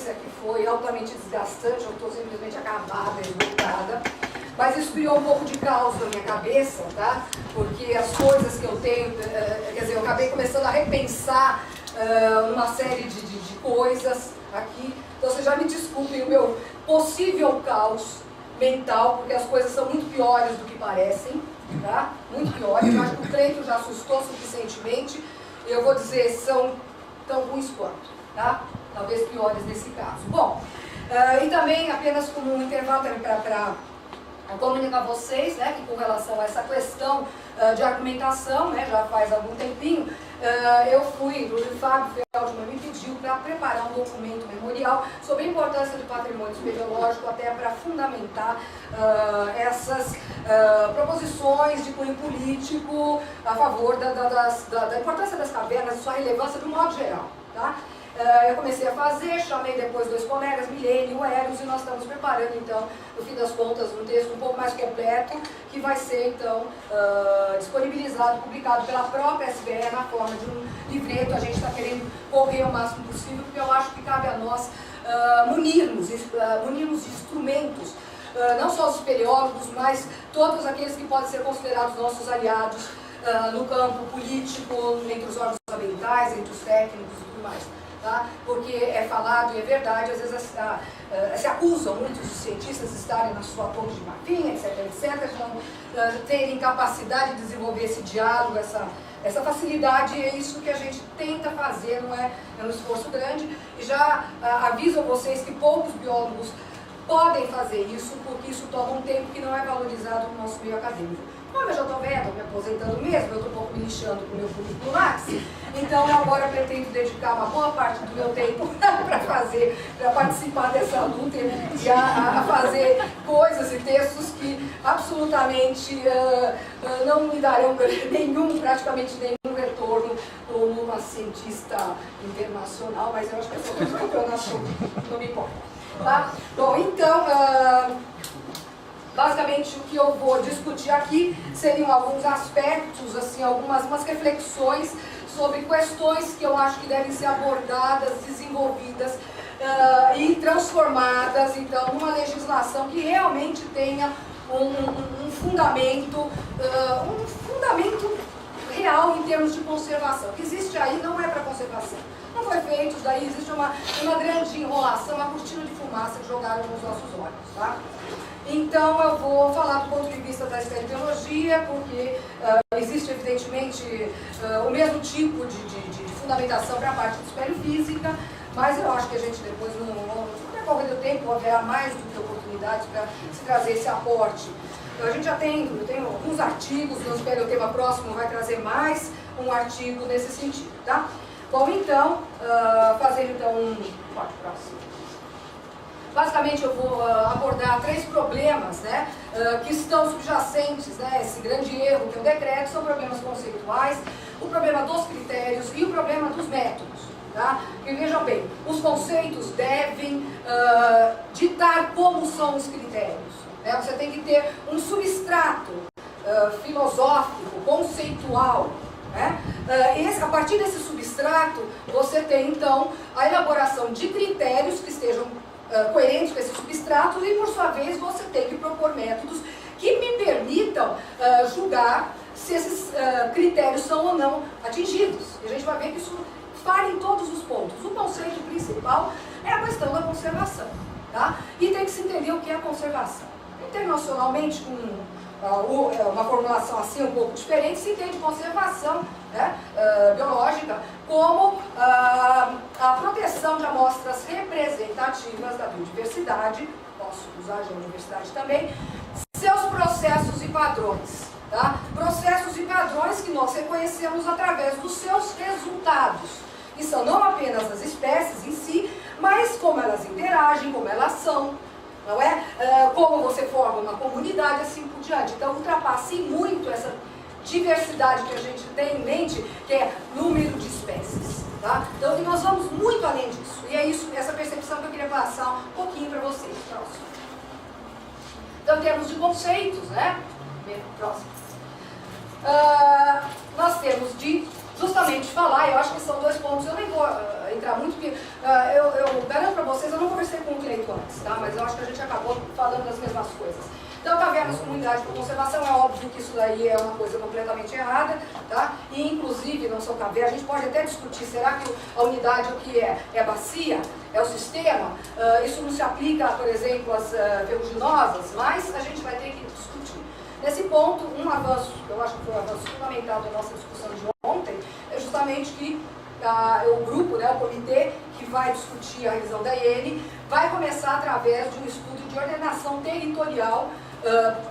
experiência que foi altamente desgastante, eu estou simplesmente acabada, esgotada. Mas isso criou um pouco de caos na minha cabeça, tá? Porque as coisas que eu tenho, quer dizer, eu acabei começando a repensar uma série de coisas aqui. Então vocês já me desculpem o meu possível caos mental, porque as coisas são muito piores do que parecem, tá? Muito piores. Eu acho que o Cleito já assustou suficientemente. Eu vou dizer, são tão ruins quanto, tá? Talvez piores nesse caso. Bom, e também apenas como um intervalo para comunicar a vocês, né, que com relação a essa questão de argumentação, né, já faz algum tempinho, eu fui, inclusive o Fábio Feldman me pediu para preparar um documento memorial sobre a importância do patrimônio espeleológico, até para fundamentar essas proposições de cunho político a favor da importância das cavernas e sua relevância de um modo geral, tá? Eu comecei a fazer, chamei depois 2 colegas, Milene e o Helios, e nós estamos preparando, então, no fim das contas, um texto um pouco mais completo, que vai ser, então, disponibilizado, publicado pela própria SBE na forma de um livreto. A gente está querendo correr o máximo possível, porque eu acho que cabe a nós munirmos de instrumentos, não só os espeleólogos, mas todos aqueles que podem ser considerados nossos aliados no campo político, entre os órgãos ambientais, entre os técnicos e tudo mais. Tá? Porque é falado e é verdade, às vezes se acusam muitos cientistas de estarem na sua torre de marfim, etc., de não terem capacidade de desenvolver esse diálogo, essa facilidade, e é isso que a gente tenta fazer, não é um esforço grande, e já aviso a vocês que poucos biólogos podem fazer isso, porque isso toma um tempo que não é valorizado no nosso meio acadêmico. Como eu já estou vendo, me aposentando mesmo, eu estou um pouco me lixando com o meu currículo Lattes, então eu agora pretendo dedicar uma boa parte do meu tempo para participar dessa luta e a fazer coisas e textos que absolutamente não me darão praticamente nenhum retorno como uma cientista internacional, mas eu acho que essa coisa não me importa. Tá? Bom, então, basicamente o que eu vou discutir aqui seriam alguns aspectos, assim, umas reflexões sobre questões que eu acho que devem ser abordadas, desenvolvidas e transformadas, então, numa legislação que realmente tenha um fundamento real em termos de conservação. O que existe aí não é para conservação. Não foi feito, daí existe uma grande enrolação, uma cortina de fumaça que jogaram nos nossos olhos, tá? Então eu vou falar do ponto de vista da espeleologia, porque existe evidentemente o mesmo tipo de fundamentação para a parte de espeleofísica, mas eu acho que a gente depois, no decorrer do tempo, haverá mais do que oportunidades para se trazer esse aporte. Então, a gente já tem alguns artigos, no Espeleotema próximo vai trazer mais um artigo nesse sentido, tá? Bom, então, fazer então próximo. Basicamente eu vou abordar 3 problemas, né, que estão subjacentes, né, esse grande erro que é o decreto, são problemas conceituais, o problema dos critérios e o problema dos métodos. Tá? E vejam bem, os conceitos devem ditar como são os critérios. Né? Você tem que ter um substrato filosófico, conceitual. Né? A partir desse substrato, você tem então a elaboração de critérios que estejam coerentes com esse substrato e, por sua vez, você tem que propor métodos que me permitam julgar se esses critérios são ou não atingidos. E a gente vai ver que isso falha em todos os pontos. O conceito principal é a questão da conservação. Tá? E tem que se entender o que é a conservação. Internacionalmente, com uma formulação assim um pouco diferente, se entende conservação, né, biológica como a proteção de amostras representativas da biodiversidade, posso usar a biodiversidade também, seus processos e padrões. Tá? Processos e padrões que nós reconhecemos através dos seus resultados, que são não apenas as espécies em si, mas como elas interagem, como elas são, não é? Como você forma uma comunidade, assim por diante. Então ultrapasse muito essa diversidade que a gente tem em mente, que é número de espécies. Tá? Então nós vamos muito além disso. E é isso, essa percepção que eu queria passar um pouquinho para vocês. Próximo. Então, em termos de conceitos, né? Próximo. Nós temos de justamente falar, eu acho que são 2 pontos, eu nem vou entrar muito, porque eu garanto para vocês, eu não conversei com o Cleito antes, tá? Mas eu acho que a gente acabou falando das mesmas coisas. Então, cavernas como unidade para conservação, é óbvio que isso daí é uma coisa completamente errada, tá? E, inclusive, não são cavernas, a gente pode até discutir, será que a unidade o que é? É a bacia? É o sistema? Isso não se aplica, por exemplo, às ferruginosas, mas a gente vai ter que discutir. Nesse ponto, um avanço, eu acho que foi um avanço fundamental da nossa discussão de ontem, é justamente que o grupo, né, o comitê que vai discutir a revisão da IN, vai começar através de um estudo de ordenação territorial,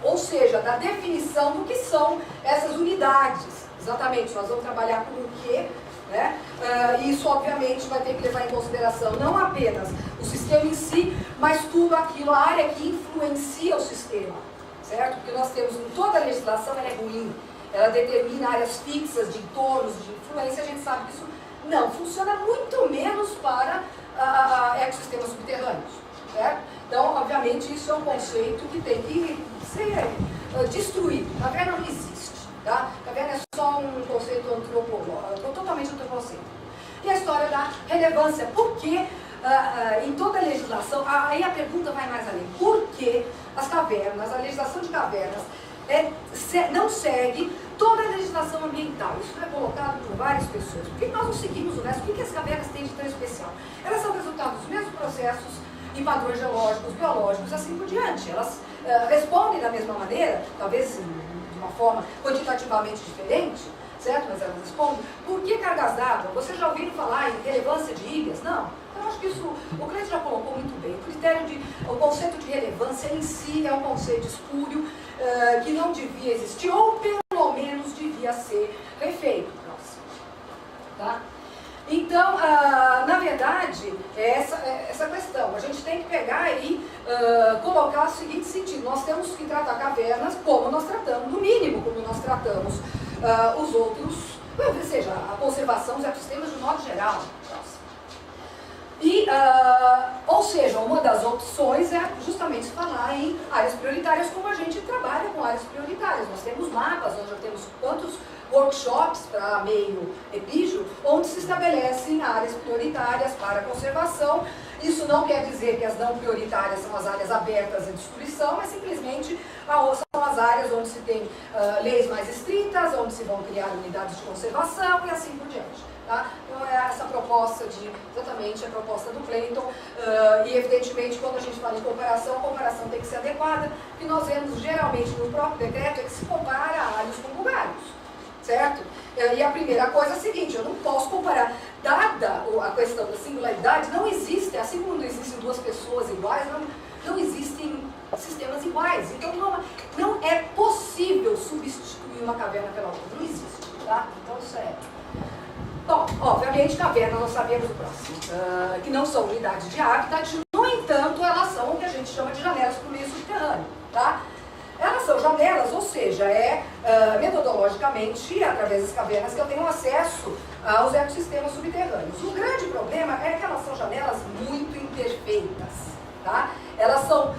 ou seja, da definição do que são essas unidades. Exatamente, nós vamos trabalhar com o quê, né? Isso, obviamente, vai ter que levar em consideração não apenas o sistema em si, mas tudo aquilo, a área que influencia o sistema, certo? Porque nós temos em toda a legislação, ela é ruim, ela determina áreas fixas de entornos, de influência, a gente sabe que isso não funciona, muito menos para ecossistemas subterrâneos, certo? Então, obviamente, isso é um conceito que tem que ser destruído. Caverna não existe, tá? Caverna é só um conceito antropológico, totalmente antropocêntrico. E a história da relevância, por que em toda a legislação, aí a pergunta vai mais além, por que as cavernas, a legislação de cavernas, não segue toda a legislação ambiental? Isso é colocado por várias pessoas. Por que nós não seguimos o resto? O que as cavernas têm de tão especial? Elas são resultado dos mesmos processos e padrões geológicos, biológicos, assim por diante. Elas respondem da mesma maneira, talvez de uma forma quantitativamente diferente, certo? Mas elas respondem. Por que cargas d'água? Vocês já ouviram falar em relevância de ilhas? Não. Eu acho que isso, o Cleiton já colocou muito bem. O conceito de relevância em si é um conceito espúrio, que não devia existir, ou pelo menos devia ser refeito. Tá? Então, na verdade, é essa questão. A gente tem que pegar e colocar o seguinte sentido. Nós temos que tratar cavernas como nós tratamos, no mínimo como nós tratamos os outros, ou seja, a conservação dos ecossistemas de modo geral. E, ou seja, uma das opções é justamente falar em áreas prioritárias, como a gente trabalha com áreas prioritárias. Nós temos mapas, nós já temos quantos workshops para meio epígeo, onde se estabelecem áreas prioritárias para a conservação. Isso não quer dizer que as não prioritárias são as áreas abertas à destruição, mas simplesmente são as áreas onde se tem leis mais estritas, onde se vão criar unidades de conservação e assim por diante. Tá? Então é essa proposta exatamente a proposta do Cleiton, e evidentemente quando a gente fala em comparação, a comparação tem que ser adequada, que nós vemos geralmente no próprio decreto é que se compara alhos com bugalhos, certo? E a primeira coisa é a seguinte, eu não posso comparar, dada a questão da singularidade, não existe, assim como não existem duas pessoas iguais, não existem sistemas iguais, então não é possível substituir uma caverna pela outra, não existe, tá? Então isso é... Bom, obviamente, cavernas, nós sabemos o próximo, que não são unidades de habitat, no entanto, elas são o que a gente chama de janelas para o meio subterrâneo, tá? Elas são janelas, ou seja, metodologicamente, através das cavernas, que eu tenho acesso aos ecossistemas subterrâneos. O grande problema é que elas são janelas muito imperfeitas, tá? Elas são,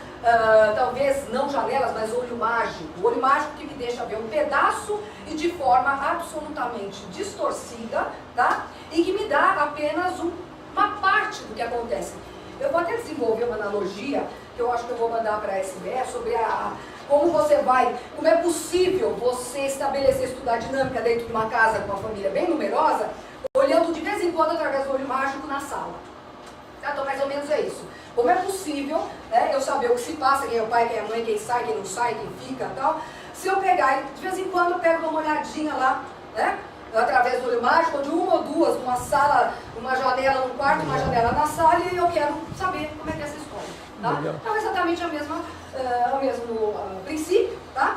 talvez, não janelas, mas olho mágico. O olho mágico que me deixa ver um pedaço e de forma absolutamente distorcida, tá? E que me dá apenas uma parte do que acontece. Eu vou até desenvolver uma analogia, que eu acho que eu vou mandar para a SBE, sobre como é possível você estabelecer, estudar dinâmica dentro de uma casa com uma família bem numerosa, olhando de vez em quando através do olho mágico na sala. Tá? Então, mais ou menos é isso. Como é possível, né, eu saber o que se passa, quem é o pai, quem é a mãe, quem sai, quem não sai, quem fica e tal, se eu pegar e de vez em quando eu pego uma olhadinha lá, né, através do olho mágico, de uma ou duas, uma sala, uma janela no quarto, uma janela na sala, e eu quero saber como é que é essa escola. Tá? Então, exatamente o mesmo princípio. Tá?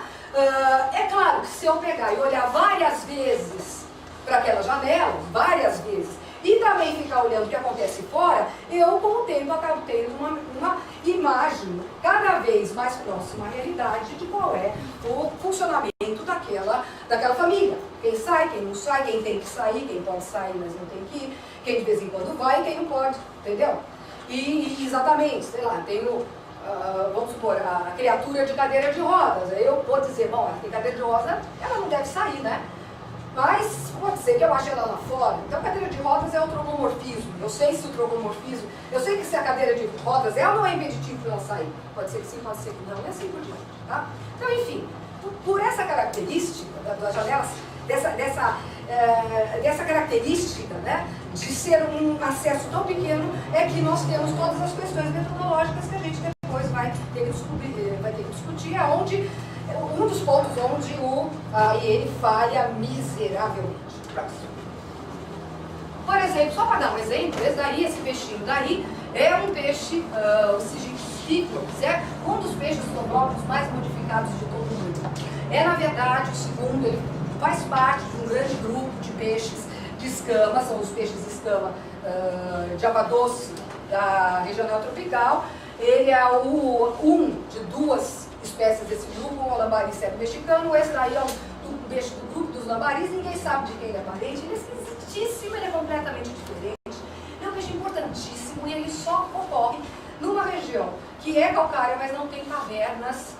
É claro que se eu pegar e olhar várias vezes para aquela janela, várias vezes, e também ficar olhando o que acontece fora, eu, com o tempo, acabo tendo uma imagem cada vez mais próxima à realidade de qual é o funcionamento daquela família. Quem sai, quem não sai, quem tem que sair, quem pode sair, mas não tem que ir, quem de vez em quando vai e quem não pode, entendeu? E exatamente, sei lá, tenho, vamos supor, a criatura de cadeira de rodas. Aí eu vou dizer, bom, ela tem cadeira de rodas, ela não deve sair, né? Mas pode ser que eu ache ela lá fora. Então, cadeira de rodas é o trogomorfismo. Eu sei se o trogomorfismo, eu sei que se a cadeira de rodas é ou não é impeditivo para ela sair. Pode ser que sim, pode ser que não, e assim por diante. Tá? Então, enfim, por essa característica das janelas, dessa característica, né, de ser um acesso tão pequeno, é que nós temos todas as questões metodológicas que a gente depois vai ter que discutir, aonde um dos pontos onde ele falha miseravelmente. Próximo. Por exemplo, só para dar um exemplo, esse peixinho daí é um peixe, o Sigilociplops, é um dos peixes troglóbitos mais modificados de todo o mundo. É, na verdade, o segundo, ele faz parte de um grande grupo de peixes de escama, são os peixes de escama de água doce da região neotropical. Ele é um de duas espécies desse grupo, o lambari seco-mexicano. Esse daí é um peixe do grupo dos lambaris, ninguém sabe de quem ele é parente, ele é esquisitíssimo, ele é completamente diferente. É um peixe importantíssimo e ele só ocorre numa região que é calcária, mas não tem cavernas.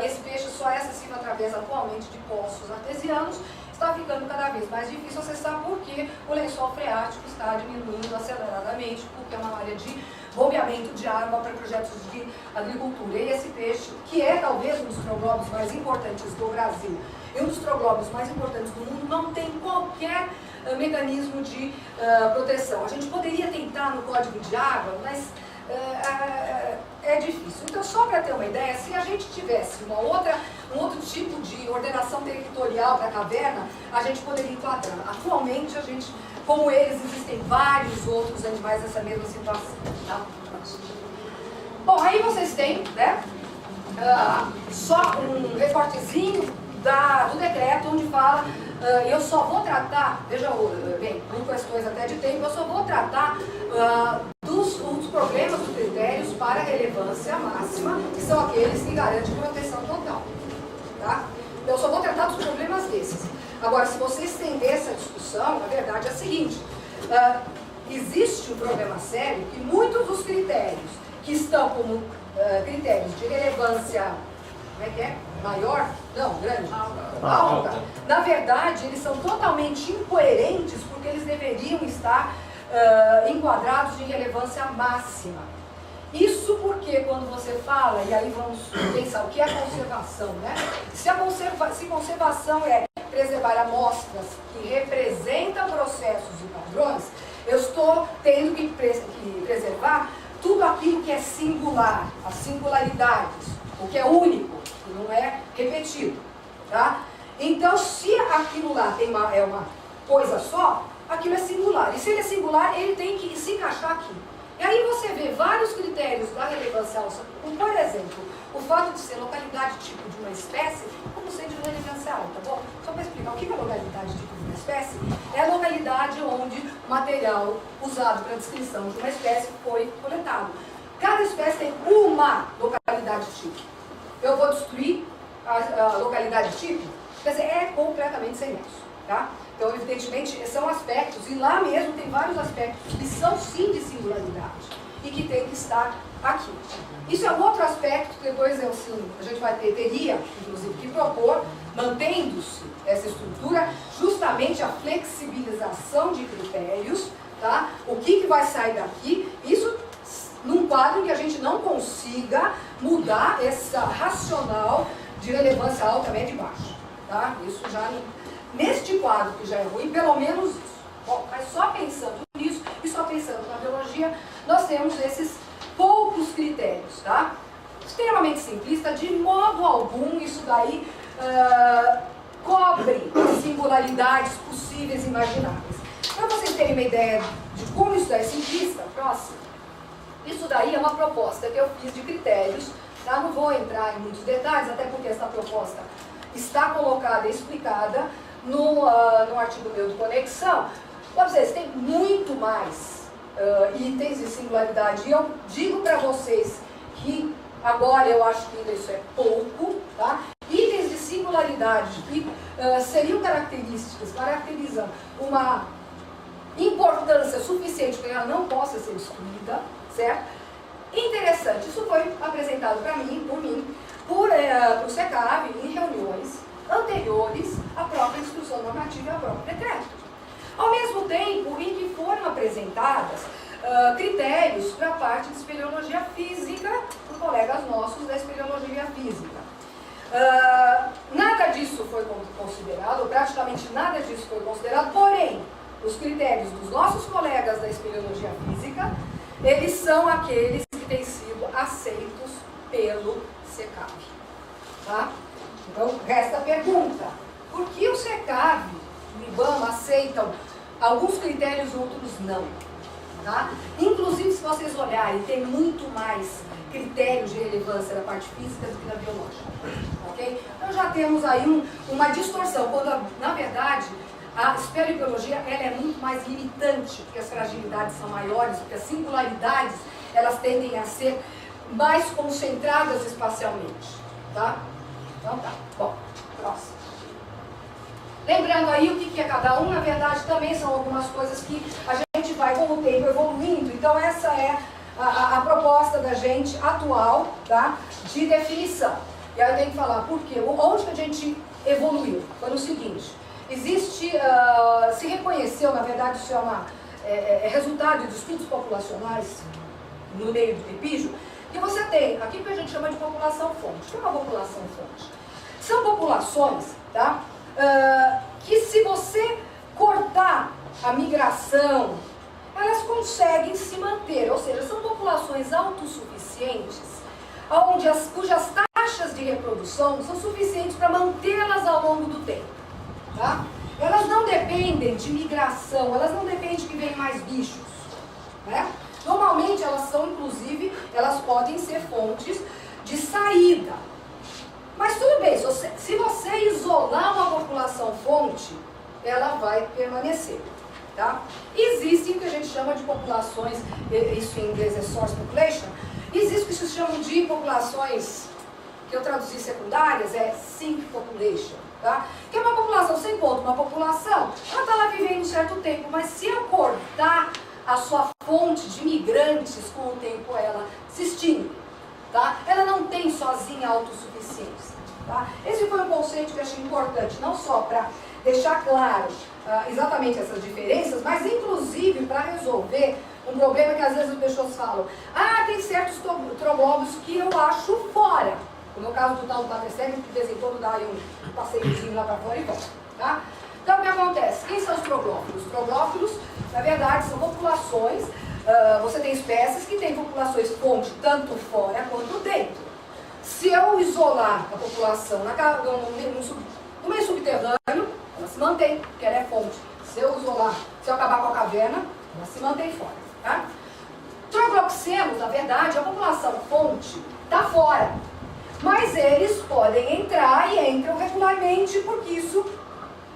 Esse peixe só é acessível através atualmente de poços artesianos. Está ficando cada vez mais difícil acessar porque o lençol freático está diminuindo aceleradamente, porque é uma área de bombeamento de água para projetos de agricultura. E esse peixe, que é talvez um dos troglóbitos mais importantes do Brasil e um dos troglóbitos mais importantes do mundo, não tem qualquer mecanismo de proteção. A gente poderia tentar no Código de Água, mas é difícil. Então, só para ter uma ideia, se a gente tivesse um outro tipo de ordenação territorial para a caverna, a gente poderia enquadrar. Atualmente, como eles, existem vários outros animais nessa mesma situação. Tá? Bom, aí vocês têm, né, só um recortezinho do decreto onde fala, eu só vou tratar, veja bem, por questões até de tempo, eu só vou tratar dos problemas dos critérios para relevância máxima, que são aqueles que garantem proteção total. Tá? Eu só vou tratar dos problemas desses. Agora, se você estender essa discussão, na verdade é a seguinte, existe um problema sério que muitos dos critérios que estão como critérios de relevância, como é que é? Maior? Não, grande? Alta. Na verdade, eles são totalmente incoerentes porque eles deveriam estar enquadrados em relevância máxima. Isso porque quando você fala, e aí vamos pensar o que é conservação, né? Se conservação é preservar amostras que representam processos e padrões, eu estou tendo que preservar tudo aquilo que é singular, as singularidades, o que é único, que não é repetido. Tá? Então, se aquilo lá é uma coisa só, aquilo é singular. E se ele é singular, ele tem que se encaixar aqui. E aí você vê vários critérios da relevância alta, como, por exemplo, o fato de ser localidade tipo de uma espécie, como sendo de relevância alta. Bom, só para explicar, o que é localidade tipo de uma espécie? É a localidade onde o material usado para a descrição de uma espécie foi coletado. Cada espécie tem uma localidade tipo. Eu vou destruir a localidade tipo, quer dizer, é completamente sem nexo, tá? Então, evidentemente, são aspectos, e lá mesmo tem vários aspectos que são sim de singularidade e que tem que estar aqui. Isso é um outro aspecto que depois a gente teria, inclusive, que propor, mantendo-se essa estrutura, justamente a flexibilização de critérios, tá? O que vai sair daqui, isso num quadro em que a gente não consiga mudar essa racional de relevância alta, média e baixa. Tá? Isso já, neste quadro que já é ruim, pelo menos isso. Bom, mas só pensando nisso e só pensando na biologia, nós temos esses poucos critérios. Tá? Extremamente simplista, de modo algum isso daí cobre as singularidades possíveis e imagináveis. Para vocês terem uma ideia de como isso daí é simplista, próximo. Isso daí é uma proposta que eu fiz de critérios, tá? Não vou entrar em muitos detalhes, até porque essa proposta está colocada e explicada no artigo meu de conexão. Para vocês, tem muito mais itens de singularidade, e eu digo para vocês que agora eu acho que ainda isso é pouco, tá? Itens de singularidade que seriam caracterizam uma importância suficiente para que ela não possa ser excluída, certo? Interessante, isso foi apresentado por mim, por o SECAV, em reuniões anteriores à própria instrução normativa e ao próprio decreto. Ao mesmo tempo em que foram apresentadas critérios para a parte de espeleologia física por colegas nossos da espeleologia física. Nada disso foi considerado, ou praticamente nada disso foi considerado, porém, os critérios dos nossos colegas da espeleologia física, eles são aqueles que têm sido aceitos pelo SECAV. Tá? Então, resta a pergunta, por que o SECAV e o IBAMA aceitam alguns critérios e outros não? Tá? Inclusive, se vocês olharem, tem muito mais critérios de relevância da parte física do que da biológica. Okay? Então já temos aí uma distorção, quando na verdade a espeleologia ela é muito mais limitante, porque as fragilidades são maiores, porque as singularidades elas tendem a ser mais concentradas espacialmente. Tá? Então tá, bom, próximo. Lembrando aí o que é cada um, na verdade também são algumas coisas que a gente vai com o tempo evoluindo, então essa é a proposta da gente atual, tá? De definição. E aí eu tenho que falar por quê, onde que a gente evoluiu? Foi no seguinte, existe, se reconheceu, na verdade isso é resultado de estudos populacionais no meio do epígio, que você tem aquilo que a gente chama de população fonte. O que é uma população fonte? São populações, tá? Que se você cortar a migração, elas conseguem se manter, ou seja, são populações autossuficientes, cujas taxas de reprodução são suficientes para mantê-las ao longo do tempo. Tá? Elas não dependem de migração, elas não dependem de que venham mais bichos. Né? Normalmente elas são, inclusive, elas podem ser fontes de saída. Mas tudo bem, se você isolar uma população fonte, ela vai permanecer. Tá? Existem o que a gente chama de populações, isso em inglês é source population, existe o que se chama de populações, que eu traduzi secundárias, é sink population. Tá? Que é uma população sem ponto, uma população, ela está lá vivendo um certo tempo, mas se eu cortar a sua fonte de migrantes, com o tempo ela se extingue. Tá? Ela não tem sozinha autossuficiência. Tá? Esse foi um conceito que eu achei importante, não só para deixar claro exatamente essas diferenças, mas inclusive para resolver um problema que às vezes as pessoas falam, tem certos troglóbios que eu acho fora. No caso do tal do Patricélio, que de vez em quando dá aí um passeiozinho lá para fora e volta. Tá? Então o que acontece? Quem são os troglófilos? Os troglófilos, na verdade, são populações, você tem espécies que têm populações fonte tanto fora quanto dentro. Se eu isolar a população no meio subterrâneo, ela se mantém, porque ela é fonte. Se eu acabar com a caverna, ela se mantém fora. Tá? Trogloxenos, na verdade, a população fonte está fora. Mas eles podem entrar e entram regularmente, porque isso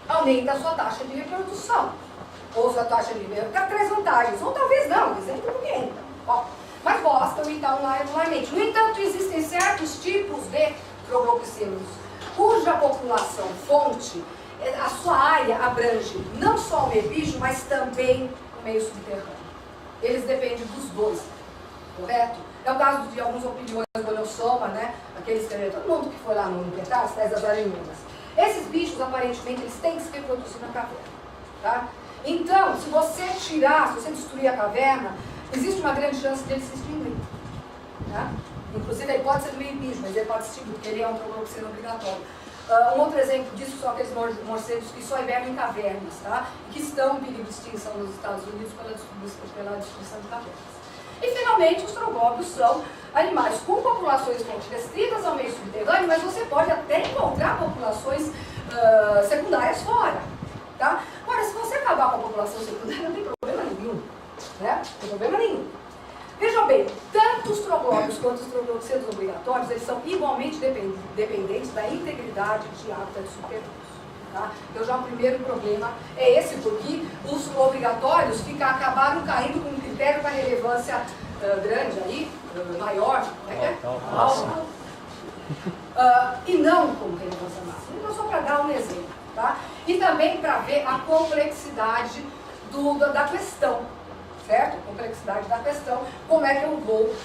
aumenta a sua taxa de reprodução. Ou sua taxa de reprodução traz vantagens. Ou talvez não, eles entram porque entram. Mas gostam e estão lá regularmente. No entanto, existem certos tipos de trogloxenos, cuja população fonte, a sua área abrange não só o meio bicho, mas também o meio subterrâneo. Eles dependem dos dois, correto? É o caso de alguns opiniões do Olossoma, né? Aqueles que todo mundo que foi lá no Petar, as das aranhunas. Esses bichos, aparentemente, eles têm que se reproduzir na caverna. Tá? Então, se você destruir a caverna, existe uma grande chance de ele se extinguir. Tá? Inclusive, ele pode ser do meio bicho, mas ele pode se extinguir, porque ele é um trogloxeno obrigatório. Um outro exemplo disso são aqueles morcegos que só hibernam em cavernas, tá? Que estão em perigo de extinção nos Estados Unidos pela destruição de cavernas. E, finalmente, os troglóbios são animais com populações restritas ao meio subterrâneo, mas você pode até encontrar populações secundárias fora. Tá? Agora, se você acabar com a população secundária, não tem problema nenhum. Né? Não tem problema nenhum. Vejam bem, tanto os troglóbios quanto os trogloxenos obrigatórios, eles são igualmente dependentes da integridade de hábitats subterrâneos. Tá? Então já o primeiro problema é esse, porque os obrigatórios acabaram caindo com um critério para relevância grande aí, maior, alta, e não como relevância máxima. Então só para dar um exemplo. Tá? E também para ver a complexidade da questão. Certo? Complexidade da questão, como é que eu vou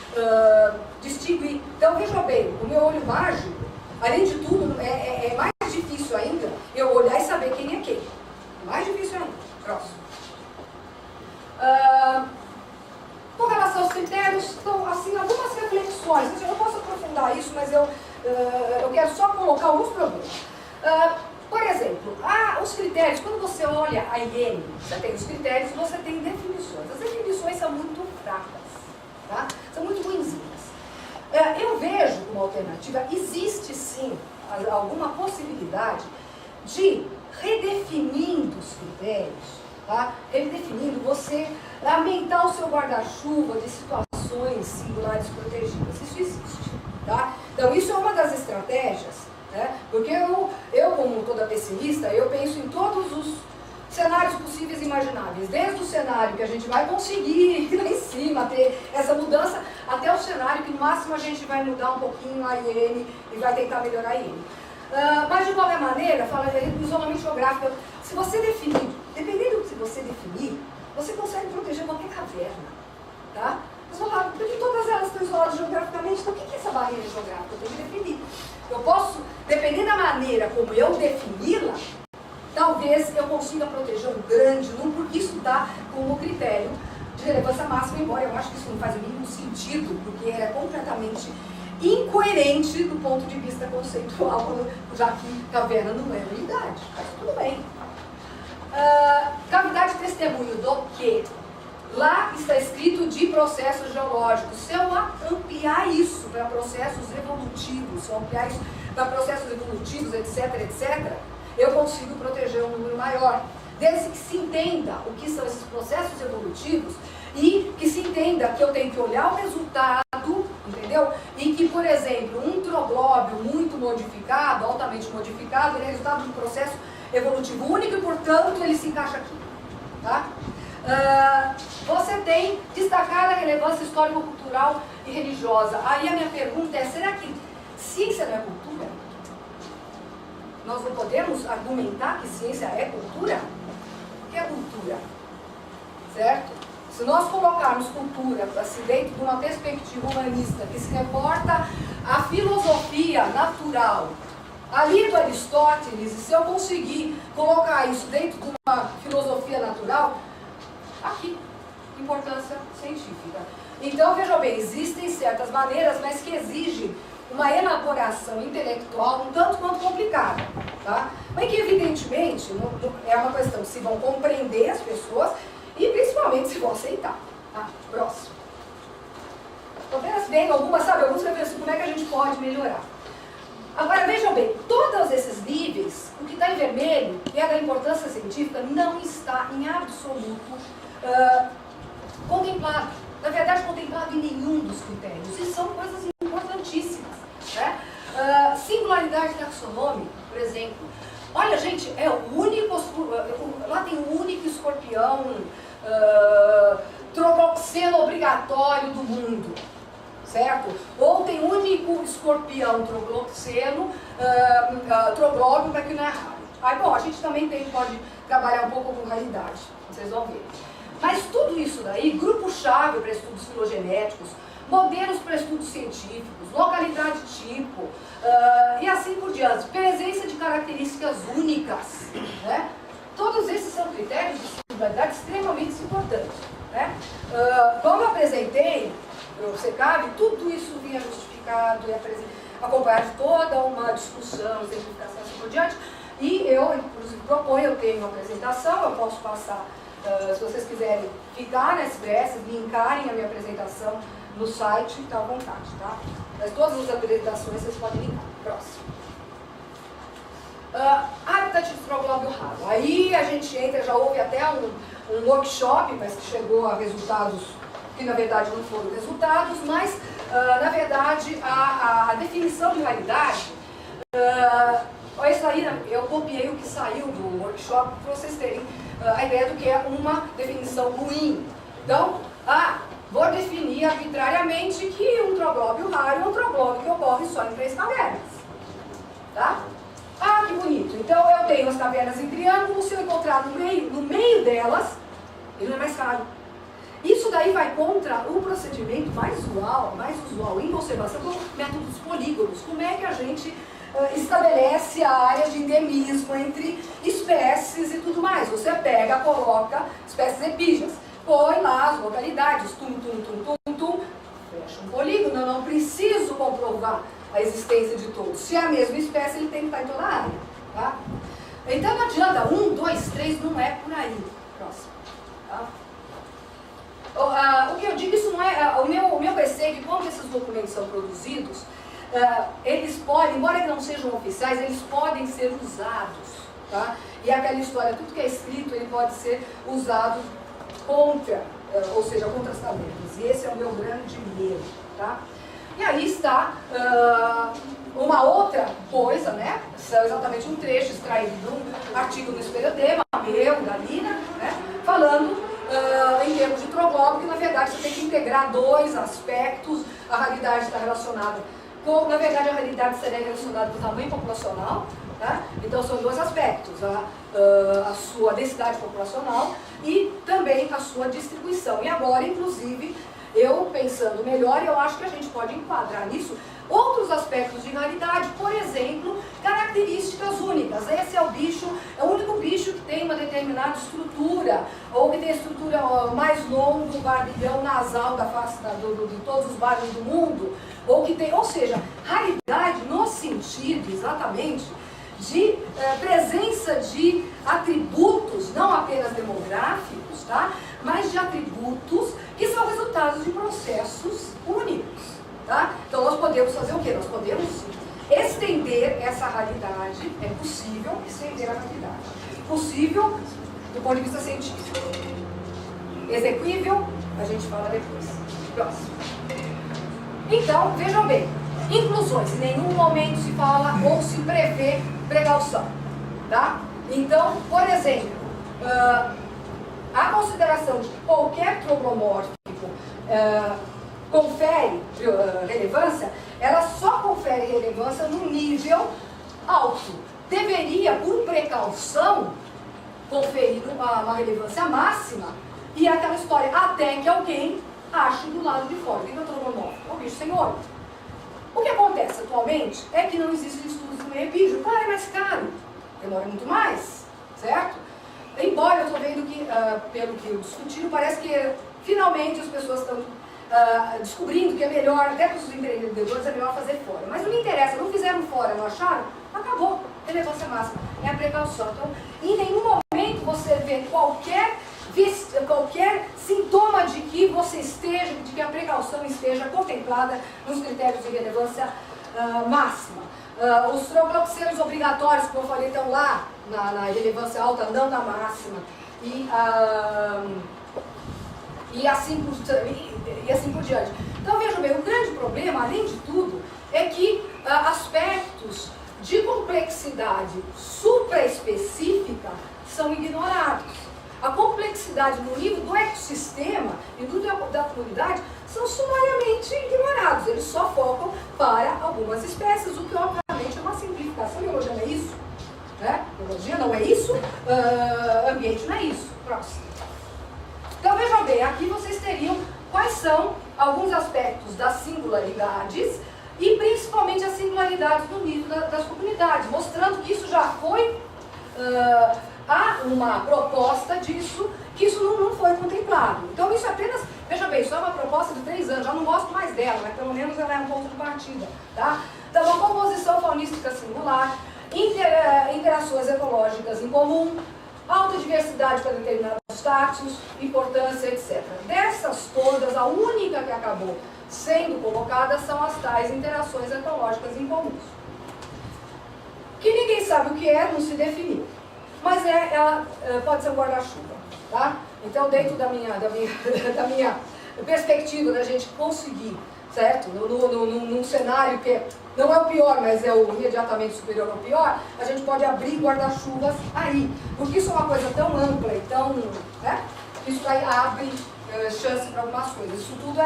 distinguir. Então, vejam bem, o meu olho mágico, além de tudo, é mais difícil ainda eu olhar e saber quem é quem. quero só colocar alguns problemas. Por exemplo, os critérios, quando você olha a IN, você tem os critérios, você tem definições. As definições são muito fracas, tá? São muito ruinzinhas. Eu vejo como alternativa, existe sim alguma possibilidade de, redefinindo os critérios, tá? Redefinindo, você aumentar o seu guarda-chuva de situações singulares protegidas. Isso existe, tá? Então, isso é uma das estratégias, né? Porque eu, como toda pessimista, eu penso em todos os cenários possíveis e imagináveis, desde o cenário que a gente vai conseguir lá em cima ter essa mudança, até o cenário que no máximo a gente vai mudar um pouquinho a IN e vai tentar melhorar a IN. Mas de qualquer maneira, fala de isolamento geográfico, se você definir, dependendo do que você definir, você consegue proteger qualquer caverna, tá? Mas vamos lá, porque todas elas estão isoladas geograficamente, então o que é essa barreira geográfica? Eu tenho que definir. Eu posso, dependendo da maneira como eu defini-la, talvez eu consiga proteger um grande número, porque isso dá como critério de relevância máxima, embora eu acho que isso não faz o mínimo sentido, porque é completamente incoerente do ponto de vista conceitual, já que caverna não é unidade, mas tudo bem. Cavidade de testemunho do quê? Lá está escrito de processos geológicos. Se eu ampliar isso para processos evolutivos, se eu ampliar isso para processos evolutivos, etc., etc., eu consigo proteger um número maior. Desde que se entenda o que são esses processos evolutivos e que se entenda que eu tenho que olhar o resultado, entendeu? E que, por exemplo, um troglóbio muito modificado, altamente modificado, ele é resultado de um processo evolutivo único e, portanto, ele se encaixa aqui, tá? Você tem destacar a relevância histórico-cultural e religiosa. Aí a minha pergunta é, será que ciência não é cultura? Nós não podemos argumentar que ciência é cultura? O que é cultura? Certo? Se nós colocarmos cultura assim, dentro de uma perspectiva humanista que se reporta à filosofia natural, ali do Aristóteles, e se eu conseguir colocar isso dentro de uma filosofia natural, aqui, importância científica. Então, veja bem, existem certas maneiras, mas que exigem uma elaboração intelectual um tanto quanto complicada, tá? Mas que, evidentemente, é uma questão se vão compreender as pessoas e, principalmente, se vão aceitar. Tá? Próximo. Talvez venham algumas, sabe, alguns reflexões, como é que a gente pode melhorar. Agora, vejam bem, todos esses níveis, o que está em vermelho, que é da importância científica, não está em absoluto contemplado. Na verdade, contemplado em nenhum dos critérios. E são coisas importantíssimas, né? Singularidade taxonômica, por exemplo. Olha, gente, é o único, lá tem o único escorpião troglopseno obrigatório do mundo, certo? Ou tem o único escorpião troglopseno troglóbico que não é raro. Aí, bom, a gente também pode trabalhar um pouco com raridade, vocês vão ver. Mas tudo isso daí, grupo-chave para estudos filogenéticos, modelos para estudos científicos, localidade tipo, e assim por diante, presença de características únicas, né? Todos esses são critérios de singularidade extremamente importantes, né? Como eu apresentei para o SECAV, tudo isso vinha justificado e acompanhado de toda uma discussão, exemplificação assim por diante, e eu, inclusive, proponho, eu tenho uma apresentação, eu posso passar, se vocês quiserem ficar na SBS, linkarem a minha apresentação no site, está à vontade, tá? Mas todas as apresentações vocês podem linkar. Próximo. Habitat de troglóbio raro. Aí a gente entra, já houve até um workshop, mas que chegou a resultados que na verdade não foram resultados, mas na verdade a definição de raridade, isso aí eu copiei o que saiu do workshop para vocês terem a ideia do que é uma definição ruim. Então, vou definir arbitrariamente que um troglóbio raro é um troglóbio que ocorre só em 3 cavernas. Tá? Que bonito. Então eu tenho as cavernas em triângulo, se eu encontrar no meio delas, ele não é mais raro. Isso daí vai contra o procedimento mais usual em conservação, como métodos polígonos. Como é que a gente estabelece a área de endemismo entre espécies e tudo mais? Você pega, coloca espécies epígeas, põe lá as localidades, fecha um polígono, eu não preciso comprovar a existência de todos. Se é a mesma espécie, ele tem que estar em toda a área. Tá? Então não adianta 1, 2, 3, não é por aí. Próximo. Tá? O que eu digo, isso não é. O meu receio é que quando esses documentos são produzidos, eles podem, embora eles não sejam oficiais, eles podem ser usados. Tá? E aquela história, tudo que é escrito, ele pode ser usado contra, ou seja, contra as talentos. E esse é o meu grande medo. Tá? E aí está uma outra coisa, né? São exatamente um trecho extraído de um artigo no Espelhodema, meu, da Lina, né? Falando em termos de troglose, que na verdade você tem que integrar dois aspectos. A raridade está relacionada com, na verdade, a raridade seria relacionada com o tamanho populacional. Tá? Então são dois aspectos, a sua densidade populacional e também a sua distribuição. E agora, inclusive, eu pensando melhor, eu acho que a gente pode enquadrar nisso outros aspectos de raridade, por exemplo, características únicas. Esse é o bicho, é o único bicho que tem uma determinada estrutura, ou que tem a estrutura mais longa do barbilhão nasal da face de todos os barbilhos do mundo, ou seja, raridade no sentido exatamente de presença de atributos, não apenas demográficos, tá? Mas de atributos que são resultados de processos únicos. Tá? Então nós podemos fazer o quê? Nós podemos estender essa raridade, é possível estender a raridade. Possível do ponto de vista científico. Execuível, a gente fala depois. Próximo. Então, vejam bem, inclusões, em nenhum momento se fala ou se prevê precaução. Tá? Então, por exemplo, a consideração de que qualquer troglomórfico confere relevância, ela só confere relevância no nível alto. Deveria, por precaução, conferir uma relevância máxima e aquela história, até que alguém ache do lado de fora. O que é o troglomórfico? É um bicho sem olho. O que acontece atualmente é que não existem estudos no meio epígeo. Claro, é mais caro, demora muito mais, certo? Embora eu estou vendo que, pelo que eu discuti, parece que finalmente as pessoas estão descobrindo que é melhor, até para os empreendedores, é melhor fazer fora. Mas não me interessa, não fizeram fora, não acharam? Acabou, relevância máxima, é a precaução. Então, em nenhum momento você vê qualquer sintoma de que você esteja, de que a precaução esteja contemplada nos critérios de relevância máxima. Os troglopseiros obrigatórios, como eu falei, estão lá na relevância alta, não na máxima. E assim por diante. Então vejam bem, o grande problema, além de tudo, é que aspectos de complexidade supraespecífica são ignorados. A complexidade no nível do ecossistema e da comunidade são sumariamente ignorados. Eles só focam para algumas espécies, o que obviamente é uma simplificação. Biologia não é isso, né? Biologia não é isso, ambiente não é isso. Próximo. Então vejam bem, aqui vocês teriam quais são alguns aspectos das singularidades e principalmente as singularidades no nível das comunidades, mostrando que isso já foi, há uma proposta disso, que isso não foi contemplado. Então isso apenas, veja bem, isso é uma proposta de 3 anos, já não gosto mais dela, mas pelo menos ela é um ponto de partida. Tá? Então a composição faunística singular, interações ecológicas em comum, alta diversidade para determinados status, importância, etc. Dessas todas, a única que acabou sendo colocada são as tais interações ecológicas incomuns. Que ninguém sabe o que é, não se definiu. Mas ela pode ser um guarda-chuva. Tá? Então, dentro da minha perspectiva da gente conseguir, certo? Num cenário que não é o pior, mas é o imediatamente superior ao pior, a gente pode abrir guarda-chuvas aí. Porque isso é uma coisa tão ampla e tão... né? Isso aí abre chance para algumas coisas. Isso tudo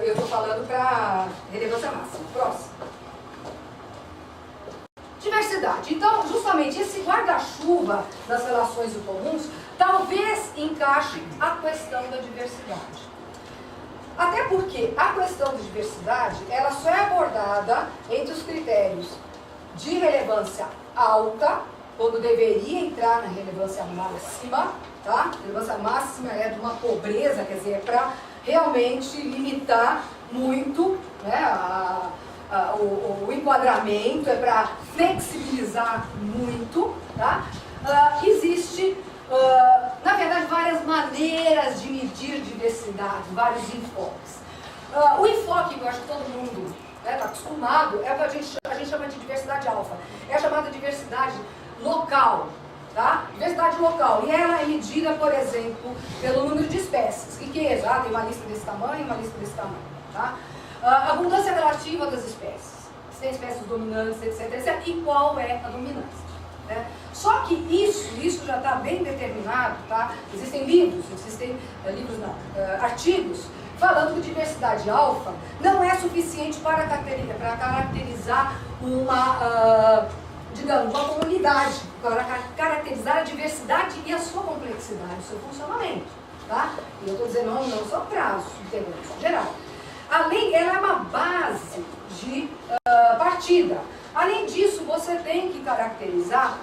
eu estou falando para relevância máxima. Próximo. Diversidade. Então, justamente esse guarda-chuva das relações comuns talvez encaixe a questão da diversidade. Até porque a questão de diversidade, ela só é abordada entre os critérios de relevância alta, quando deveria entrar na relevância máxima, tá? A relevância máxima é de uma pobreza, quer dizer, é para realmente limitar muito, né, o enquadramento, é para flexibilizar muito, tá? Existe, na verdade, várias maneiras de medir diversidade, vários enfoques. O enfoque que eu acho que todo mundo está acostumado é o que a gente chama de diversidade alfa. É a chamada diversidade local, tá? Diversidade local. E ela é medida, por exemplo, pelo número de espécies. O que é isso? Tem uma lista desse tamanho e uma lista desse tamanho, tá? A abundância relativa das espécies. Se tem espécies dominantes, etc, etc. E qual é a dominância, né? Só que isso já está bem determinado, tá? Existem livros, artigos, falando que diversidade alfa não é suficiente para caracterizar uma comunidade, para caracterizar a diversidade e a sua complexidade, o seu funcionamento, tá? E eu estou dizendo não só prazo, integrante, geral. Além, ela é uma base de partida. Além disso, você tem que caracterizar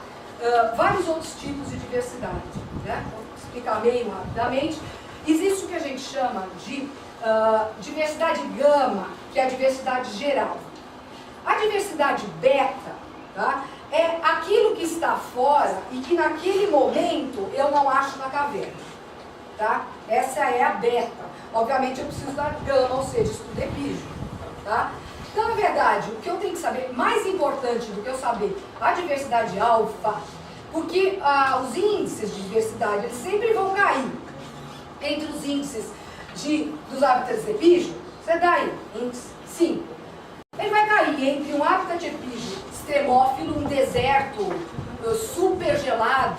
vários outros tipos de diversidade, né? Vou explicar meio rapidamente. Existe o que a gente chama de diversidade gama, que é a diversidade geral. A diversidade beta, tá, é aquilo que está fora e que naquele momento eu não acho na caverna, tá? Essa é a beta. Obviamente eu preciso da gama, ou seja, isso tudo é epígeo, tá? Então, na verdade, o que eu tenho que saber, mais importante do que eu saber a diversidade alfa, porque os índices de diversidade eles sempre vão cair entre os índices dos hábitats epígeo, você dá aí, índice 5. Ele vai cair entre um habitat epígeo extremófilo, um deserto super gelado,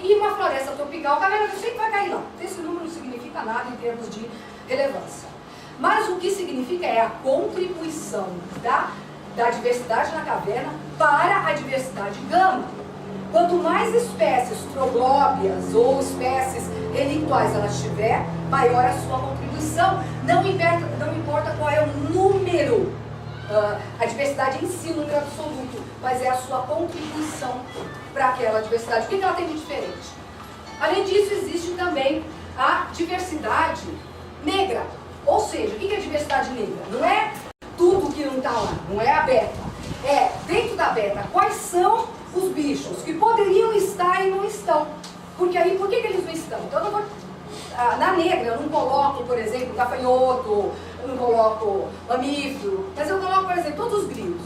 e uma floresta tropical, caverna do sempre vai cair lá. Esse número não significa nada em termos de relevância. Mas o que significa é a contribuição da diversidade na caverna para a diversidade gama. Quanto mais espécies troglóbias ou espécies relictuais ela tiver, maior a sua contribuição. Não importa qual é o número, a diversidade em si, o número absoluto, mas é a sua contribuição para aquela diversidade. O que ela tem de diferente? Além disso, existe também a diversidade negra. Ou seja, o que é diversidade negra? Não é tudo que não está lá, não é a beta. É, dentro da beta, quais são os bichos que poderiam estar e não estão. Porque aí, por que eles não estão? Então, eu não vou, na negra, eu não coloco, por exemplo, gafanhoto, eu não coloco mamífero, mas eu coloco, por exemplo, todos os grilos.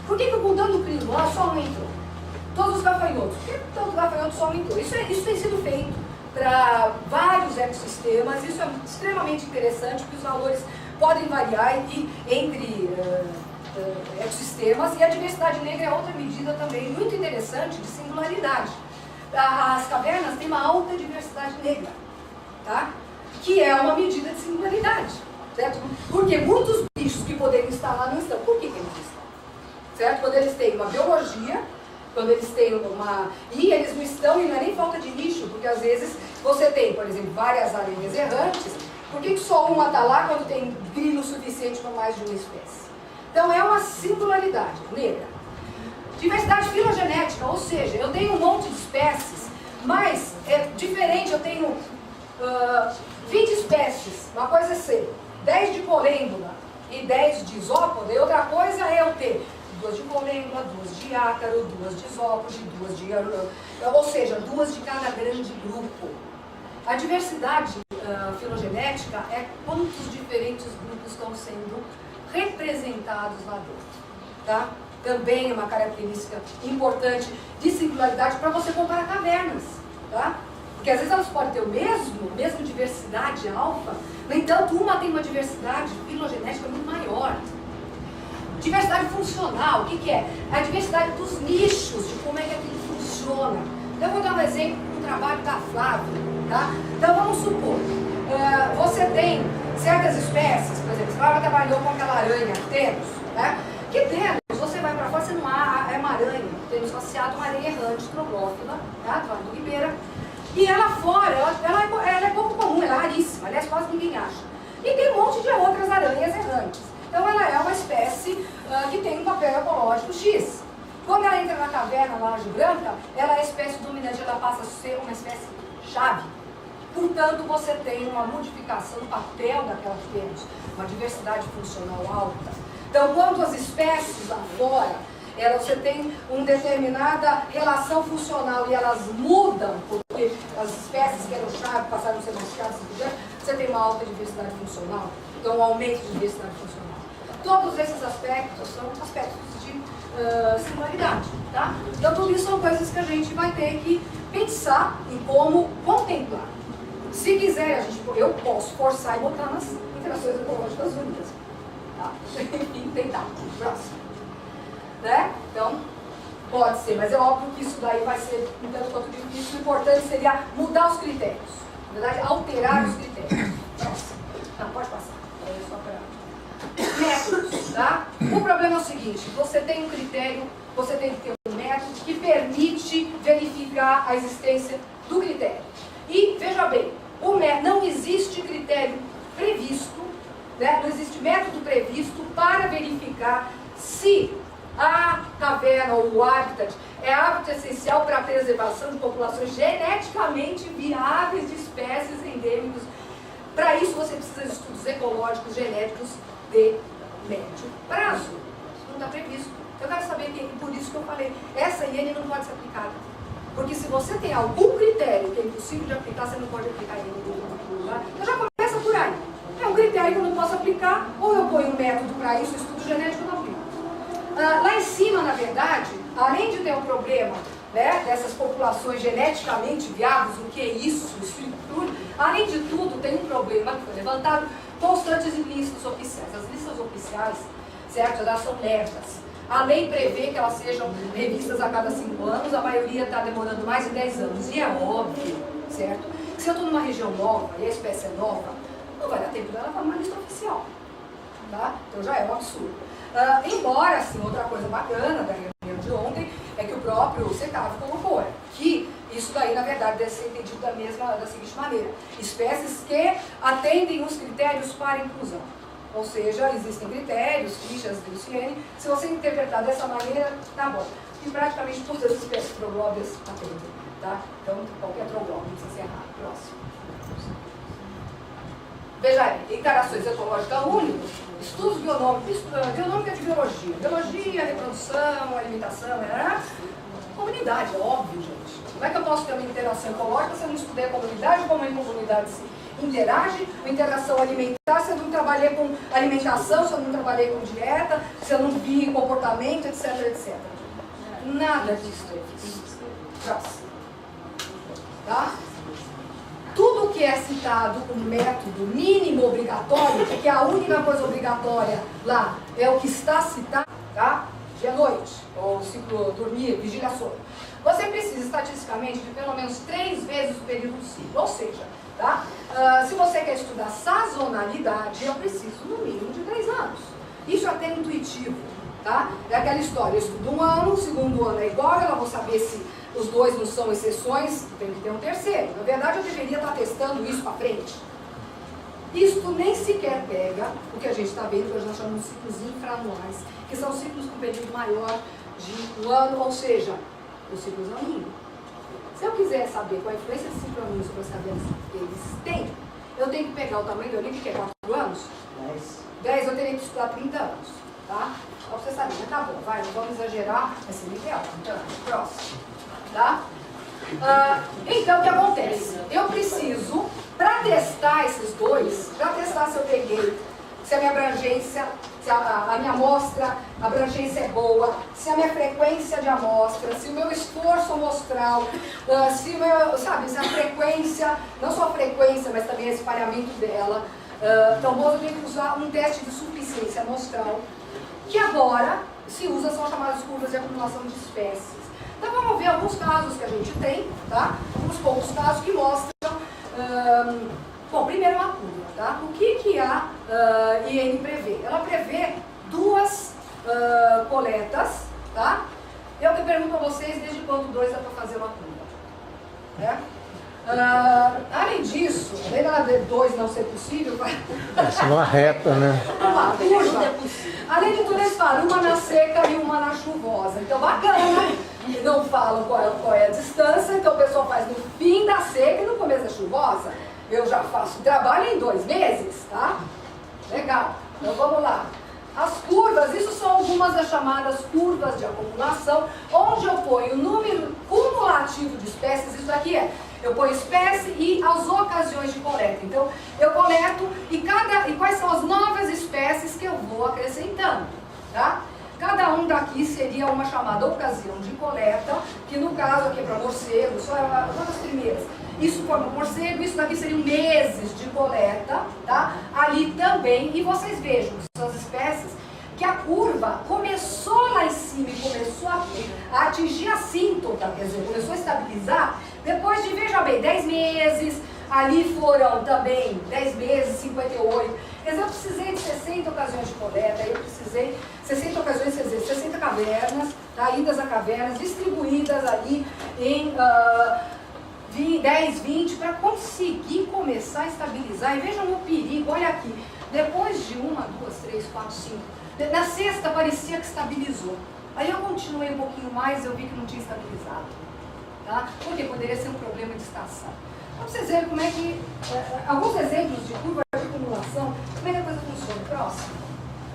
Por que com tanto grilo lá só um entrou? Todos os gafanhotos. Por que tanto gafanhoto só um entrou? Isso tem sido feito para vários ecossistemas, isso é extremamente interessante, porque os valores podem variar entre ecossistemas, e a diversidade negra é outra medida também muito interessante de singularidade. As cavernas têm uma alta diversidade negra, tá? Que é uma medida de singularidade, certo? Porque muitos bichos que poderiam estar lá não estão. Por que eles estão? Certo? Quando eles têm uma biologia, quando eles têm e eles não estão, e não é nem falta de nicho, porque às vezes você tem, por exemplo, várias aranhas errantes, por que só uma está lá quando tem grilo suficiente para mais de uma espécie? Então é uma singularidade negra. Diversidade filogenética, ou seja, eu tenho um monte de espécies, mas é diferente, eu tenho 20 espécies, uma coisa é ser 10 de colêndula e 10 de isópoda, e outra coisa é eu ter 2 de colêndula, 2 de ácaro, 2 de isópode, 2 de... ou seja, 2 de cada grande grupo. A diversidade filogenética é quantos diferentes grupos estão sendo representados lá dentro, tá? Também é uma característica importante de singularidade para você comparar cavernas, tá? Porque às vezes elas podem ter mesmo diversidade alfa, no entanto, uma tem uma diversidade filogenética muito maior. Diversidade funcional, o que é? A diversidade dos nichos, de como é que aquilo funciona. Então, eu vou dar um exemplo do trabalho da Flávia, tá? Então, vamos supor, você tem certas espécies, por exemplo, a Flávia trabalhou com aquela aranha Tênus, né? Que Tênus, você vai para fora, você não há, é uma aranha, Tênus faciato, uma aranha errante, troglófila, tá? Do Vale do Ribeira. E ela fora, ela é pouco comum, ela é raríssima, aliás, quase ninguém acha. E tem um monte de outras aranhas errantes. Então ela é uma espécie que tem um papel ecológico X. Quando ela entra na caverna laje branca, ela é a espécie dominante, ela passa a ser uma espécie chave. Portanto, você tem uma modificação do papel daquela Tênus, uma diversidade funcional alta. Então, quando as espécies lá fora, você tem uma determinada relação funcional e elas mudam, porque as espécies que eram chave passaram a ser mais chaves, você tem uma alta diversidade funcional, então um aumento de diversidade funcional. Todos esses aspectos são aspectos de singularidade, tá? Então, tudo isso são coisas que a gente vai ter que pensar em como contemplar. Se quiser, eu posso forçar e botar nas interações ecológicas únicas. Tá? Enfim, tentar. Próximo. Né? Então, pode ser, mas é óbvio que isso daí vai ser um tanto quanto difícil. O importante seria mudar os critérios. Na verdade, alterar os critérios. Próximo. Não, pode passar. É só para... Métodos, tá? O problema é o seguinte, você tem um critério, você tem que ter um método que permite verificar a existência do critério. E, veja bem, não existe critério previsto, né? Não existe método previsto para verificar se a caverna ou o habitat é hábito essencial para a preservação de populações geneticamente viáveis de espécies endêmicas. Para isso, você precisa de estudos ecológicos genéticos de médio prazo. Não está previsto. Eu quero saber que, por isso que eu falei, essa IN não pode ser aplicada. Porque se você tem algum critério que é impossível de aplicar, você não pode aplicar IN em outro lugar. Então já começa por aí. É um critério que eu não posso aplicar, ou eu ponho um método para isso, estudo genético eu não aplico. Lá em cima, na verdade, além de ter um problema, né, dessas populações geneticamente viáveis, o que é isso, estrutura, além de tudo, tem um problema que foi levantado, constantes e listas oficiais. As listas oficiais, certo, elas são lerdas. A lei prevê que elas sejam revistas a cada 5 anos, a maioria está demorando mais de 10 anos. E é óbvio, certo, que se eu estou numa região nova e a espécie é nova, não vai dar tempo dela para uma lista oficial. Tá? Então já é um absurdo. Embora, assim, outra coisa bacana da reunião de ontem é que o próprio CECAV colocou que isso daí, na verdade, deve ser entendido da seguinte maneira: espécies que atendem os critérios para inclusão. Ou seja, existem critérios, fichas do ICN, se você interpretar dessa maneira, tá bom. E praticamente todas as espécies troglóbias atendem, tá? Então, qualquer troglóbio não precisa ser errado. Próximo. Veja aí, interações ecológicas únicas, estudos bionômicos, bionômica de biologia, biologia, reprodução, alimentação, comunidade, óbvio, gente. Como é que eu posso ter uma interação ecológica se eu não estudei a comunidade, como a comunidade se interage, uma interação alimentar, se eu não trabalhei com alimentação, se eu não trabalhei com dieta, se eu não vi comportamento, etc, etc. Nada disso existe. Próximo. Tá? Tudo que é citado como método mínimo obrigatório, porque a única coisa obrigatória lá é o que está citado, tá? Dia-noite, ou ciclo dormir, vigília sono. Você precisa estatisticamente de pelo menos 3 vezes o período do ciclo, ou seja, tá? Se você quer estudar sazonalidade, eu preciso no mínimo de 3 anos. Isso é até intuitivo, tá? É aquela história, eu estudo 1 ano, o segundo ano é igual, eu não vou saber se os 2 não são exceções, tem que ter um terceiro. Na verdade, eu deveria estar testando isso para frente. Isto nem sequer pega o que a gente está vendo, que nós chamamos de ciclos infraanuais, que são ciclos com período maior de 1 ano, ou seja, os ciclos aninhos. Se eu quiser saber qual a influência desse ciclo aninho sobre as cavernas que eles têm, eu tenho que pegar o tamanho do Olímpio, que é 4 anos. 10 eu teria que estudar 30 anos. Tá? Só para você saber, mas tá bom, vai, não vamos exagerar, vai ser ideal. Então, próximo. Tá? Então, o que acontece? Eu preciso, para testar esses dois, para testar se eu peguei, se a minha abrangência, se a minha amostra, a abrangência é boa, se a minha frequência de amostra, se o meu esforço amostral, se o meu, sabe, se a frequência, não só a frequência, mas também o espalhamento dela, então eu tenho que usar um teste de suficiência amostral, que agora se usa, são chamadas curvas de acumulação de espécies. Então vamos ver alguns casos que a gente tem, tá? Uns poucos casos que mostram, bom, primeiro uma curva, tá? O que a IN prevê? Ela prevê 2 coletas, tá? Eu que pergunto a vocês desde quando 2 dá para fazer uma curva, né? Além disso, além da 2 não ser possível, é uma reta, né? Uma curva. Além de tudo, eles falam uma na seca e uma na chuvosa. Então, bacana. Não falam qual é a distância, então o pessoal faz no fim da seca e no começo da chuvosa. Eu já faço trabalho em 2 meses, tá? Legal. Então, vamos lá. As curvas, isso são algumas das chamadas curvas de acumulação, onde eu ponho o número cumulativo de espécies, isso aqui eu ponho espécie e as ocasiões de coleta. Então, eu coleto e quais são as novas espécies que eu vou acrescentando, tá? Cada um daqui seria uma chamada ocasião de coleta, que no caso aqui é para morcego, só é uma das primeiras. Isso for para morcego, isso daqui seriam meses de coleta, tá? Ali também, e vocês vejam que são as espécies que a curva começou lá em cima e começou a atingir a assíntota, quer dizer, começou a estabilizar, depois de, veja bem, 10 meses, ali foram também 10 meses, 58, quer dizer, eu precisei de 60 ocasiões de coleta, eu precisei 60 ocasiões, quer dizer, 60 cavernas, tá? Idas a cavernas, distribuídas ali em 10, 20, para conseguir começar a estabilizar. E vejam o perigo, olha aqui, depois de 1, 2, 3, 4, 5, na sexta parecia que estabilizou. Aí eu continuei um pouquinho mais, eu vi que não tinha estabilizado. Tá? Porque poderia ser um problema de estação. Para vocês verem como é que, alguns exemplos de curva de acumulação, como é que a coisa funciona. Próximo.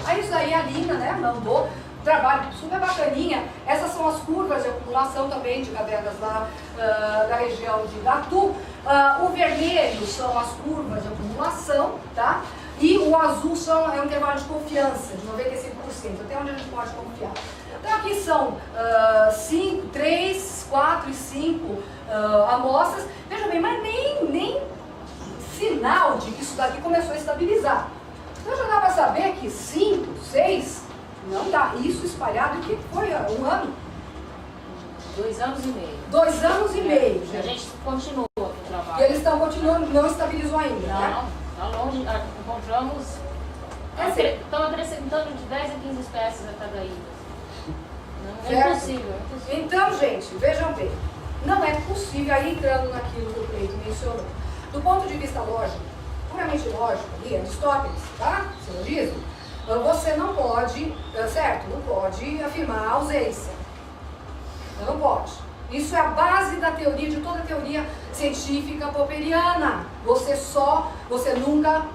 Aí isso daí a Lina, né, mandou, trabalho super bacaninha. Essas são as curvas de acumulação também de cavernas lá da região de Datu. O vermelho são as curvas de acumulação, tá? E o azul é um intervalo de confiança, de 95%, até onde a gente pode confiar. Então aqui são 3, 4 e 5 amostras. Veja bem, mas nem sinal de que isso daqui começou a estabilizar. Então já dá para saber que 5, 6, não dá. Isso espalhado, que foi 1 ano? 2 anos e meio. 2 anos e meio, gente. A gente continua com o trabalho. E eles estão continuando, não estabilizou ainda, né? Não, longe, encontramos, estão acrescentando de 10 a 15 espécies a cada ida. Não, é impossível. Então, gente, vejam bem, não é possível, aí entrando naquilo que o Cleito mencionou, do ponto de vista lógico, puramente lógico, ali, Aristóteles, tá? Silogismo, você não pode, certo? Não pode afirmar a ausência. Não pode. Isso é a base da teoria, de toda a teoria científica popperiana. Você nunca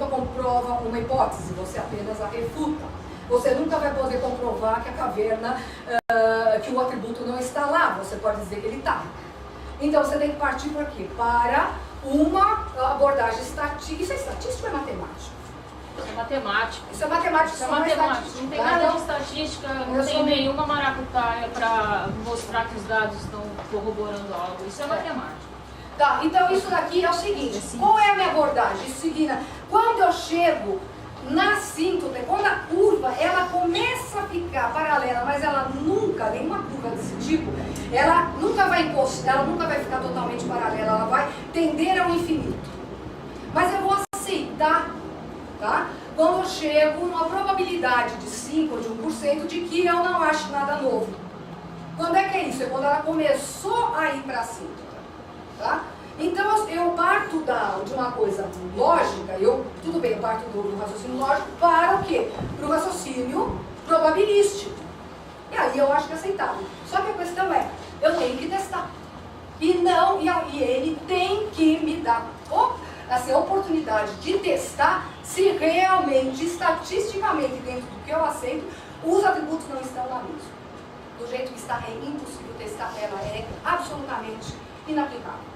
comprova uma hipótese, você apenas a refuta. Você nunca vai poder comprovar que a caverna, que o atributo não está lá, você pode dizer que ele está. Então você tem que partir por quê? Para uma abordagem estatística. Isso é estatística ou é matemática? Isso é matemática. Isso é matemática, isso é matemática. Não tem nada de estatística, não tem nenhuma maracutaia para mostrar que os dados estão corroborando algo. Isso é matemática. Tá, então isso daqui é o seguinte, qual é a minha abordagem? Isso seguinte, quando eu chego na assíntota, quando a curva ela começa a ficar paralela, mas ela nunca, nenhuma curva desse tipo, ela nunca vai ficar totalmente paralela, ela vai tender ao infinito. Mas eu vou aceitar, tá? Quando eu chego numa probabilidade de 5 ou de 1% de que eu não acho nada novo. Quando é que é isso? É quando ela começou a ir para a assíntota, tá? Então eu parto de uma coisa lógica, tudo bem, eu parto do raciocínio lógico para o quê? Para o raciocínio probabilístico. E aí eu acho que é aceitável. Só que a questão é, eu tenho que testar. E ele tem que me dar a oportunidade de testar se realmente, estatisticamente, dentro do que eu aceito, os atributos não estão lá mesmo. Do jeito que está, é impossível testar, ela é absolutamente inaplicável.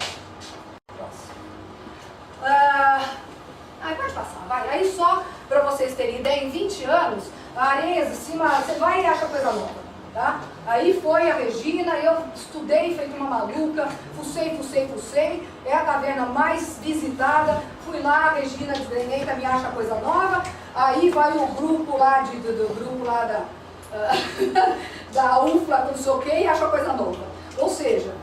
Aí pode passar, vai. Aí só para vocês terem ideia, em 20 anos, a areia de cima, você vai e acha coisa nova, tá? Aí foi a Regina, eu estudei, feito uma maluca, fucei, é a caverna mais visitada, fui lá, a Regina desdenhenta, me acha coisa nova, aí vai o grupo lá, do grupo lá da UFLA, não sei o que, e acha coisa nova. Ou seja,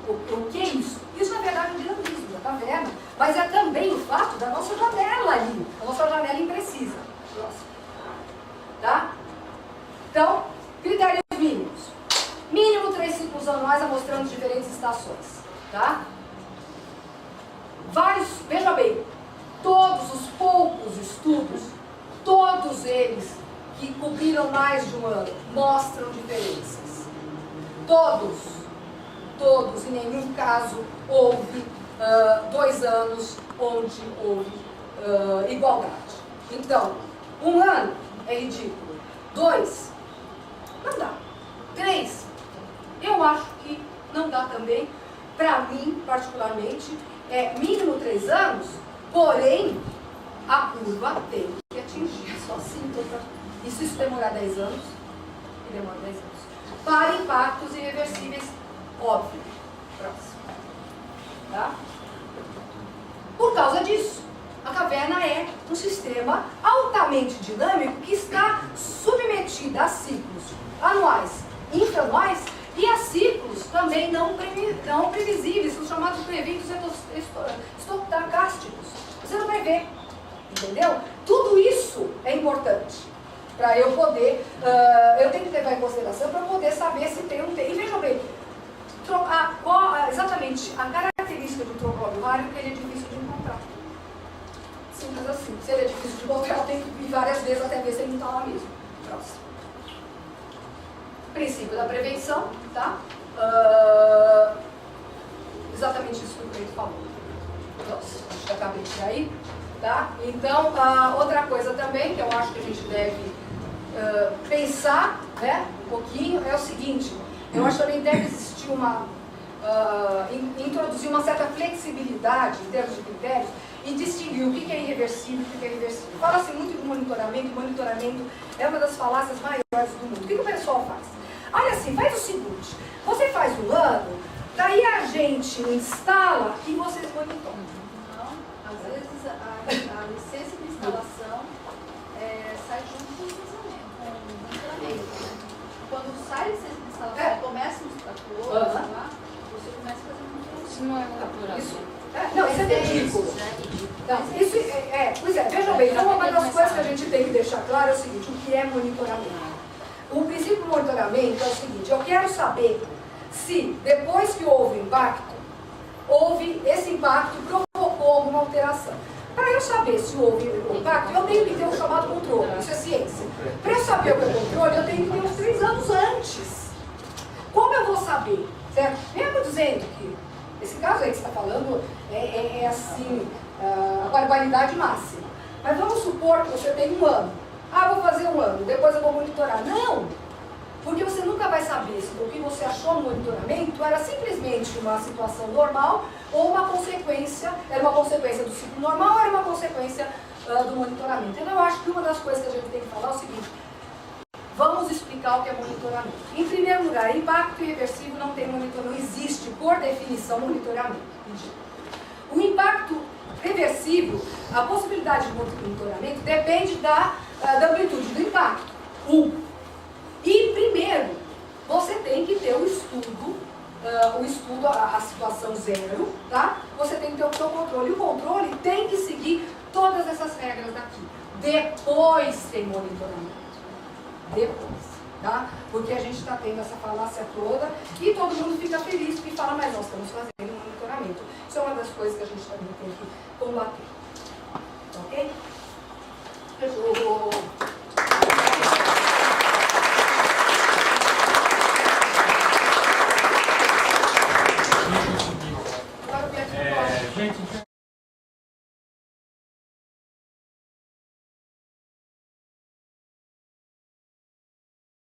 o que é isso? Isso na verdade é um dinamismo da caverna, mas é também o fato da nossa janela ali, a nossa janela imprecisa. Próximo. Tá? Então, critérios mínimos. Mínimo 3 ciclos anuais mostrando diferentes estações. Tá? Veja bem, todos os poucos estudos, todos eles que cobriram mais de um ano, mostram diferenças. Todos, em nenhum caso houve 2 anos onde houve igualdade. Então, 1 ano é ridículo. 2, não dá. 3, eu acho que não dá também. Para mim, particularmente, é mínimo 3 anos, porém, a curva tem que atingir só síntoma. E se isso demorar 10 anos, e demora 10 anos. Para impactos irreversíveis, óbvio. Próximo. Tá? Por causa disso, a caverna é um sistema altamente dinâmico que está submetido a ciclos anuais, infra-anuais e a ciclos também não previsíveis, os chamados eventos estocásticos. Você não prevê, entendeu? Tudo isso é importante para eu poder, eu tenho que levar em consideração para poder saber se tem ou não tem. E vejam bem, exatamente a característica do trocóbio rário é que ele é difícil de encontrar. Simples assim. Se ele é difícil de encontrar, eu tenho que ir várias vezes até ver se ele não está lá mesmo. Próximo. Princípio da prevenção, tá? Exatamente isso que o Cleito falou. Próximo. Acho que acabei de aí. Tá? Então, outra coisa também que eu acho que a gente deve pensar, né, um pouquinho, é o seguinte: eu acho que também deve existir introduzir uma certa flexibilidade em termos de critérios e distinguir o que é irreversível e o que é irreversível. Fala-se muito de monitoramento, e monitoramento é uma das falácias maiores do mundo. O que o pessoal faz? Olha assim, faz o seguinte: você faz um ano, daí a gente instala e vocês monitoram. Não, às vezes a licença de instalação sai junto com o licenciamento, com o monitoramento, né? Quando sai a licença de instalação e começa os tratores lá, você começa a fazer monitoramento. Isso não é monitoramento. Não, isso é ridículo. Não, isso pois é, vejam bem, então uma das coisas que a gente tem que deixar claro é o seguinte: o que é monitoramento? O princípio do monitoramento é o seguinte: eu quero saber se depois que houve impacto, esse impacto provocou alguma alteração. Para eu saber se houve impacto, eu tenho que ter o chamado controle, isso é ciência. Para eu saber o que é controle, eu tenho que ter uns 3 anos antes. Como eu vou saber? Certo? Mesmo dizendo que esse caso aí que você está falando é assim, a barbaridade máxima. Mas vamos supor que você tem um ano. Vou fazer um ano, depois eu vou monitorar. Não! Porque você nunca vai saber se o que você achou no monitoramento era simplesmente uma situação normal ou uma consequência, era uma consequência do ciclo normal ou era uma consequência do monitoramento. Então eu acho que uma das coisas que a gente tem que falar é o seguinte: vamos explicar o que é monitoramento. Em primeiro lugar, impacto irreversível não tem monitoramento, não existe, por definição, monitoramento. O impacto reversível, a possibilidade de monitoramento depende da amplitude do impacto. E primeiro, você tem que ter o estudo, a situação zero, tá? Você tem que ter o seu controle. E o controle tem que seguir todas essas regras daqui. Depois tem monitoramento. Depois, tá? Porque a gente está tendo essa falácia toda e todo mundo fica feliz porque fala: mas nós estamos fazendo um monitoramento. Isso é uma das coisas que a gente também tem que combater. Ok?